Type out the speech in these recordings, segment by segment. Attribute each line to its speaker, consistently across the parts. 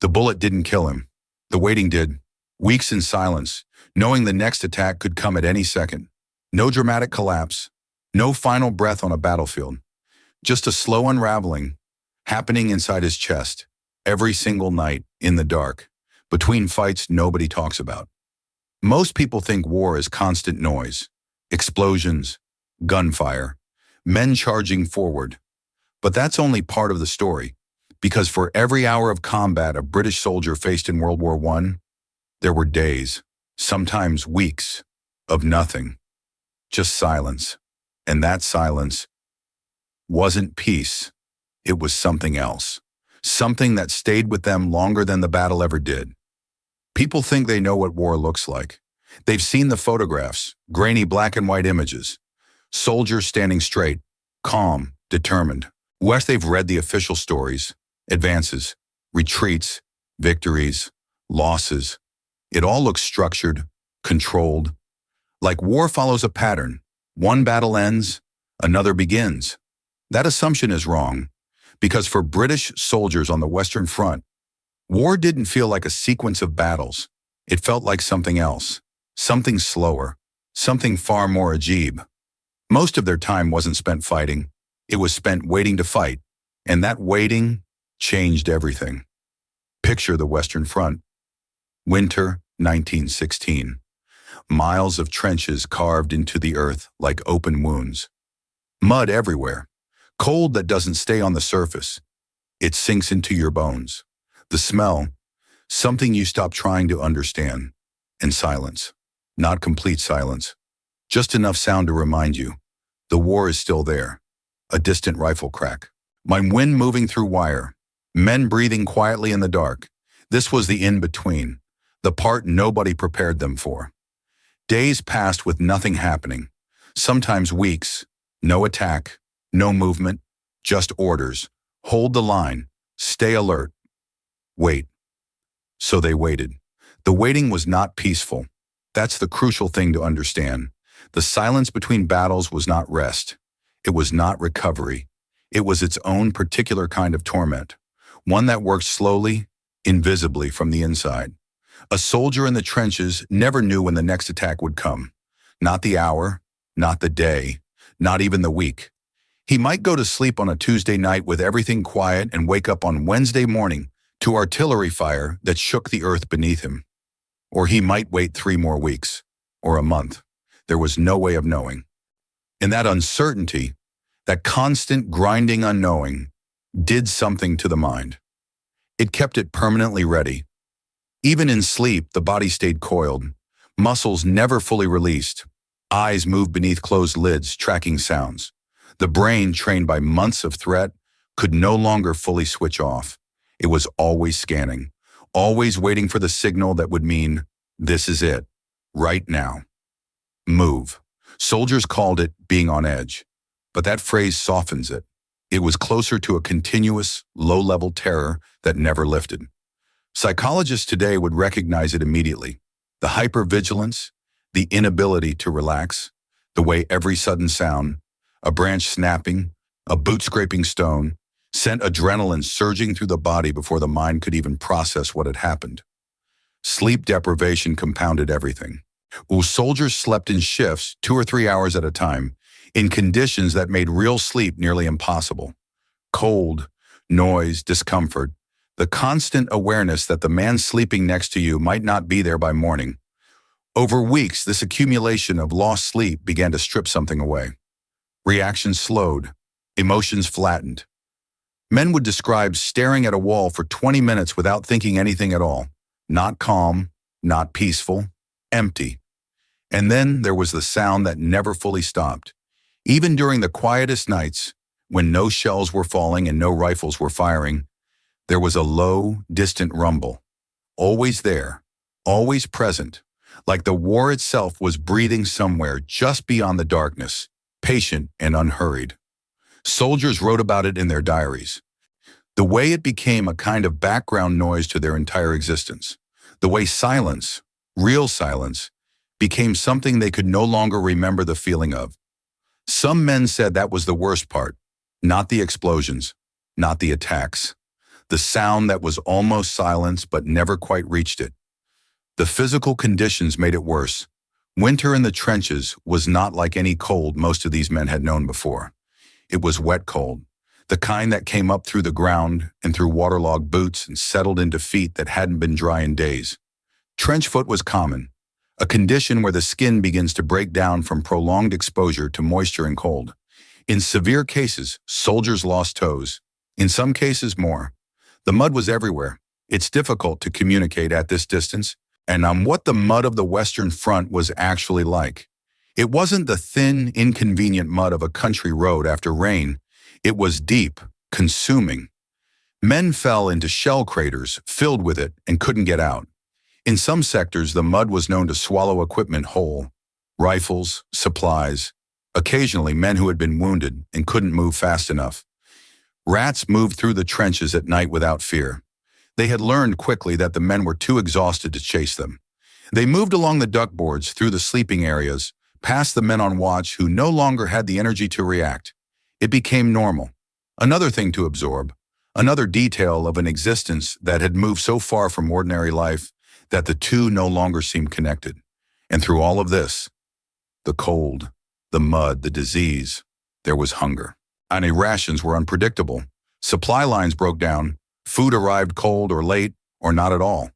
Speaker 1: The bullet didn't kill him. The waiting did. Weeks in silence, knowing the next attack could come at any second. No dramatic collapse. No final breath on a battlefield. Just a slow unraveling happening inside his chest, every single night, in the dark, between fights nobody talks about. Most people think war is constant noise, explosions, gunfire, men charging forward. But that's only part of the story, because for every hour of combat a British soldier faced in World War I, there were days, sometimes weeks, of nothing, just silence. And that silence wasn't peace. It was something else, something that stayed with them longer than the battle ever did. People think they know what war looks like. They've seen the photographs, grainy black and white images, soldiers standing straight, calm, determined. West they've read the official stories, advances, retreats, victories, losses. It all looks structured, controlled. Like war follows a pattern. One battle ends, another begins. That assumption is wrong, because for British soldiers on the Western Front, war didn't feel like a sequence of battles. It felt like something else, something slower, something far more ajib. Most of their time wasn't spent fighting. It was spent waiting to fight, and that waiting changed everything. Picture the Western Front. Winter 1916. Miles of trenches carved into the earth like open wounds. Mud everywhere. Cold that doesn't stay on the surface. It sinks into your bones. The smell, something you stop trying to understand. And silence. Not complete silence. Just enough sound to remind you. The war is still there. A distant rifle crack. My wind moving through wire. Men breathing quietly in the dark. This was the in-between. The part nobody prepared them for. Days passed with nothing happening. Sometimes weeks. No attack. No movement. Just orders. Hold the line. Stay alert. Wait. So they waited. The waiting was not peaceful. That's the crucial thing to understand. The silence between battles was not rest. It was not recovery. It was its own particular kind of torment. One that worked slowly, invisibly from the inside. A soldier in the trenches never knew when the next attack would come. Not the hour, not the day, not even the week. He might go to sleep on a Tuesday night with everything quiet and wake up on Wednesday morning to artillery fire that shook the earth beneath him. Or he might wait 3 more weeks, or a month. There was no way of knowing. And that uncertainty, that constant grinding unknowing, did something to the mind. It kept it permanently ready. Even in sleep, the body stayed coiled, muscles never fully released, eyes moved beneath closed lids, tracking sounds. The brain, trained by months of threat, could no longer fully switch off. It was always scanning, always waiting for the signal that would mean, this is it, right now. Move. Soldiers called it being on edge, but that phrase softens it. It was closer to a continuous, low-level terror that never lifted. Psychologists today would recognize it immediately. The hypervigilance, the inability to relax, the way every sudden sound, a branch snapping, a boot scraping stone, sent adrenaline surging through the body before the mind could even process what had happened. Sleep deprivation compounded everything. Soldiers slept in shifts 2 or 3 hours at a time, in conditions that made real sleep nearly impossible. Cold, noise, discomfort, the constant awareness that the man sleeping next to you might not be there by morning. Over weeks, this accumulation of lost sleep began to strip something away. Reactions slowed, emotions flattened. Men would describe staring at a wall for 20 minutes without thinking anything at all. Not calm, not peaceful, empty. And then there was the sound that never fully stopped. Even during the quietest nights, when no shells were falling and no rifles were firing, there was a low, distant rumble. Always there, always present, like the war itself was breathing somewhere just beyond the darkness, patient and unhurried. Soldiers wrote about it in their diaries. The way it became a kind of background noise to their entire existence. The way silence, real silence, became something they could no longer remember the feeling of. Some men said that was the worst part, not the explosions, not the attacks. the sound that was almost silence but never quite reached it. The physical conditions made it worse. Winter in the trenches was not like any cold most of these men had known before. It was wet cold, the kind that came up through the ground and through waterlogged boots and settled into feet that hadn't been dry in days. Trench foot was common, a condition where the skin begins to break down from prolonged exposure to moisture and cold. In severe cases, soldiers lost toes. In some cases, more. The mud was everywhere. It's difficult to communicate at this distance, and on what the mud of the Western Front was actually like. It wasn't the thin, inconvenient mud of a country road after rain. It was deep, consuming. Men fell into shell craters filled with it and couldn't get out. In some sectors, the mud was known to swallow equipment whole, rifles, supplies, occasionally men who had been wounded and couldn't move fast enough. Rats moved through the trenches at night without fear. They had learned quickly that the men were too exhausted to chase them. They moved along the duckboards through the sleeping areas, past the men on watch who no longer had the energy to react. It became normal. Another thing to absorb, another detail of an existence that had moved so far from ordinary life that the two no longer seemed connected. And through all of this, the cold, the mud, the disease, there was hunger. And rations were unpredictable. Supply lines broke down. Food arrived cold or late or not at all.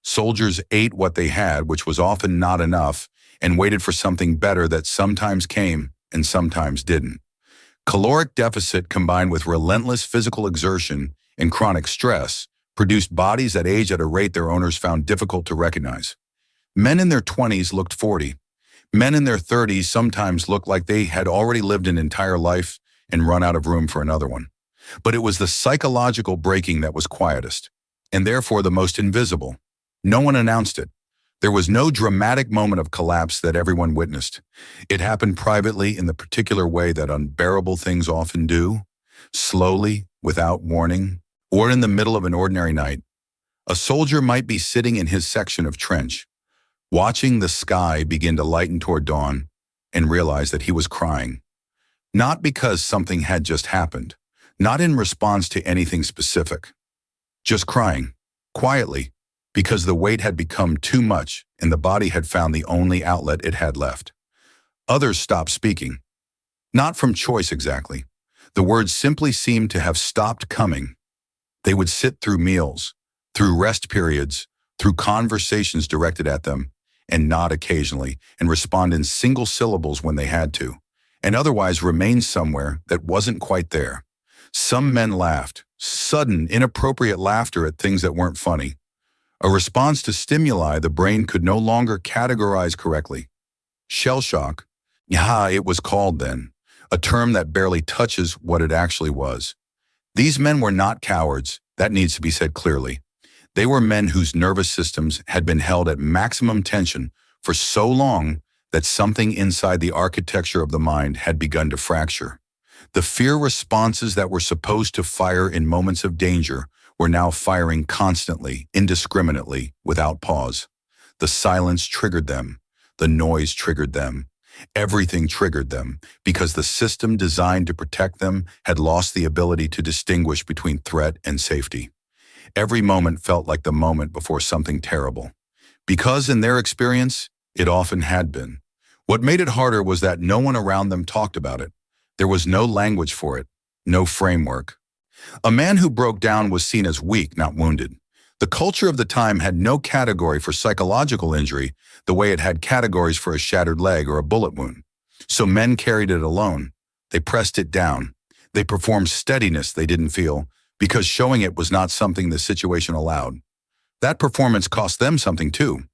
Speaker 1: Soldiers ate what they had, which was often not enough, and waited for something better that sometimes came and sometimes didn't. Caloric deficit combined with relentless physical exertion and chronic stress produced bodies that aged at a rate their owners found difficult to recognize. Men in their 20s looked 40. Men in their 30s sometimes looked like they had already lived an entire life and run out of room for another one. But it was the psychological breaking that was quietest, and therefore the most invisible. No one announced it. There was no dramatic moment of collapse that everyone witnessed. It happened privately in the particular way that unbearable things often do, slowly, without warning, or in the middle of an ordinary night. A soldier might be sitting in his section of trench, watching the sky begin to lighten toward dawn, and realize that he was crying. Not because something had just happened, not in response to anything specific. Just crying, quietly, because the weight had become too much and the body had found the only outlet it had left. Others stopped speaking. Not from choice exactly. The words simply seemed to have stopped coming. They would sit through meals, through rest periods, through conversations directed at them, and nod occasionally, and respond in single syllables when they had to, and otherwise remain somewhere that wasn't quite there. Some men laughed, sudden, inappropriate laughter at things that weren't funny. A response to stimuli the brain could no longer categorize correctly. Shell shock, it was called then, a term that barely touches what it actually was. These men were not cowards, that needs to be said clearly. They were men whose nervous systems had been held at maximum tension for so long that something inside the architecture of the mind had begun to fracture. The fear responses that were supposed to fire in moments of danger were now firing constantly, indiscriminately, without pause. The silence triggered them. The noise triggered them. Everything triggered them, because the system designed to protect them had lost the ability to distinguish between threat and safety. Every moment felt like the moment before something terrible, because in their experience, it often had been. What made it harder was that no one around them talked about it. There was no language for it, no framework. A man who broke down was seen as weak, not wounded. The culture of the time had no category for psychological injury the way it had categories for a shattered leg or a bullet wound. So men carried it alone. They pressed it down. They performed steadiness they didn't feel because showing it was not something the situation allowed. That performance cost them something too.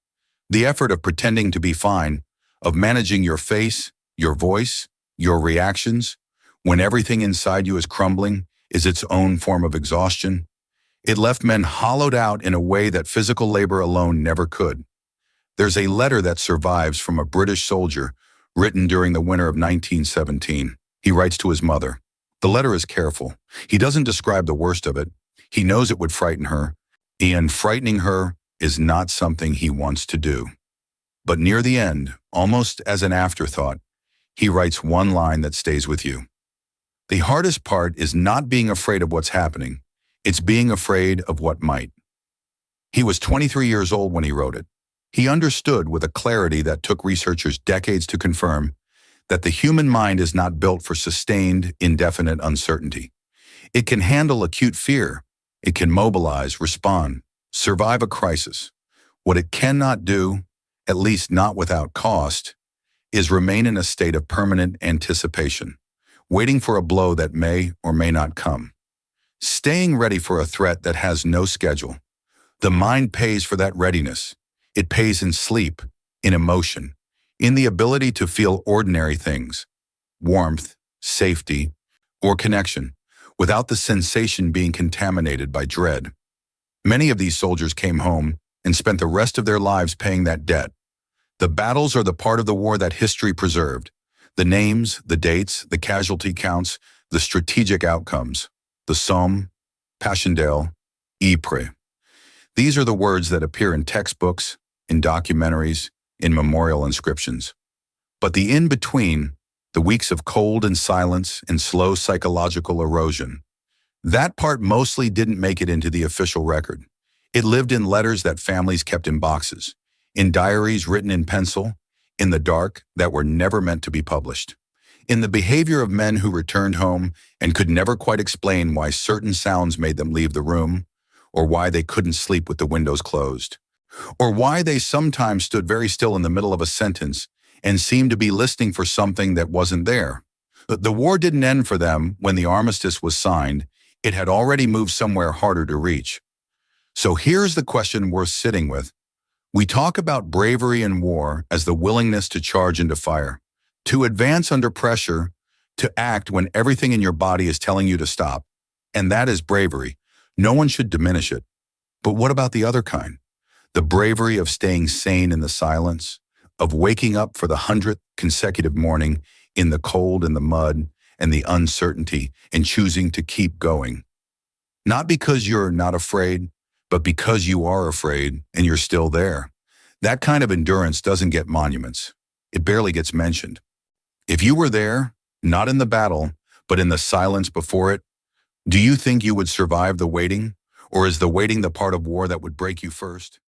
Speaker 1: The effort of pretending to be fine, of managing your face, your voice, your reactions, when everything inside you is crumbling, is its own form of exhaustion. It left men hollowed out in a way that physical labor alone never could. There's a letter that survives from a British soldier written during the winter of 1917. He writes to his mother. The letter is careful. He doesn't describe the worst of it. He knows it would frighten her, and frightening her is not something he wants to do. But near the end, almost as an afterthought, he writes one line that stays with you. The hardest part is not being afraid of what's happening. It's being afraid of what might. He was 23 years old when he wrote it. He understood with a clarity that took researchers decades to confirm that the human mind is not built for sustained, indefinite uncertainty. It can handle acute fear. It can mobilize, respond, survive a crisis. What it cannot do, at least not without cost, is remain in a state of permanent anticipation, waiting for a blow that may or may not come. Staying ready for a threat that has no schedule. The mind pays for that readiness. It pays in sleep, in emotion, in the ability to feel ordinary things, warmth, safety, or connection, without the sensation being contaminated by dread. Many of these soldiers came home and spent the rest of their lives paying that debt. The battles are the part of the war that history preserved. The names, the dates, the casualty counts, the strategic outcomes. The Somme, Passchendaele, Ypres. These are the words that appear in textbooks, in documentaries, in memorial inscriptions. But the in-between, the weeks of cold and silence and slow psychological erosion, that part mostly didn't make it into the official record. It lived in letters that families kept in boxes, in diaries written in pencil, in the dark that were never meant to be published, in the behavior of men who returned home and could never quite explain why certain sounds made them leave the room, or why they couldn't sleep with the windows closed, or why they sometimes stood very still in the middle of a sentence and seemed to be listening for something that wasn't there. The war didn't end for them when the armistice was signed. It had already moved somewhere harder to reach. So here's the question worth sitting with. We talk about bravery in war as the willingness to charge into fire, to advance under pressure, to act when everything in your body is telling you to stop. And that is bravery. No one should diminish it. But what about the other kind? The bravery of staying sane in the silence, of waking up for the 100th consecutive morning in the cold and the mud and the uncertainty and choosing to keep going. Not because you're not afraid, but because you are afraid and you're still there. That kind of endurance doesn't get monuments. It barely gets mentioned. If you were there, not in the battle, but in the silence before it, do you think you would survive the waiting? Or is the waiting the part of war that would break you first?